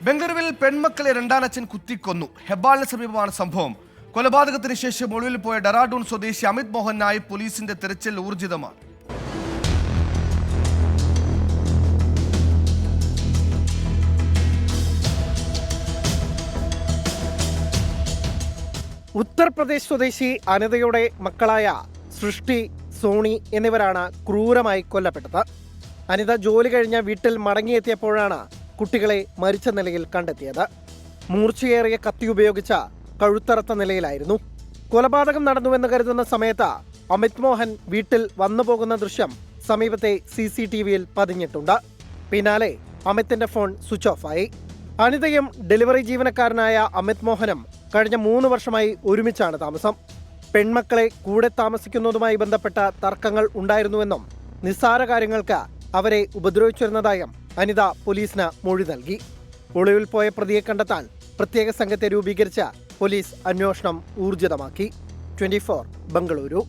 ബംഗളൂരുവിൽ പെൺമക്കളെ രണ്ടാനച്ഛൻ കുത്തിക്കൊന്നു. ഹെബ്ബാളിന് സമീപമാണ് സംഭവം. കൊലപാതകത്തിന് ശേഷം ഒളിവിൽ പോയ ഡെറാഡൂൺ സ്വദേശി അമിത് മോഹനായി പോലീസിന്റെ തെരച്ചിൽ ഊർജിതമാണ്. ഉത്തർപ്രദേശ് സ്വദേശി അനിതയുടെ മക്കളായ സൃഷ്ടി, സോണി എന്നിവരാണ് ക്രൂരമായി കൊല്ലപ്പെട്ടത്. അനിത ജോലി കഴിഞ്ഞ് വീട്ടിൽ മടങ്ങിയെത്തിയപ്പോഴാണ് കുട്ടികളെ മരിച്ച നിലയിൽ കണ്ടെത്തിയത്. മൂർച്ചയേറിയ കത്തി ഉപയോഗിച്ച കഴുത്തറത്ത നിലയിലായിരുന്നു. കൊലപാതകം നടന്നുവെന്ന് കരുതുന്ന സമയത്ത് അമിത് മോഹൻ വീട്ടിൽ വന്നു പോകുന്ന ദൃശ്യം സമീപത്തെ CCTVയിൽ പതിഞ്ഞിട്ടുണ്ട്. പിന്നാലെ അമിത്തിന്റെ ഫോൺ സ്വിച്ച് ഓഫായി. അനിതയും ഡെലിവറി ജീവനക്കാരനായ അമിത് മോഹനും കഴിഞ്ഞ 3 വർഷമായി ഒരുമിച്ചാണ് താമസം. പെൺമക്കളെ കൂടെ താമസിക്കുന്നതുമായി ബന്ധപ്പെട്ട തർക്കങ്ങൾ ഉണ്ടായിരുന്നുവെന്നും നിസ്സാര കാര്യങ്ങൾക്ക് അവരെ ഉപദ്രവിച്ചിരുന്നതായും അനിത പോലീസിന് മൊഴി നൽകി. ഒളിവിൽ പോയ പ്രതിയെ കണ്ടെത്താൻ പ്രത്യേക സംഘത്തെ രൂപീകരിച്ച പോലീസ് അന്വേഷണം ഊർജിതമാക്കി. 24 ബംഗളൂരു.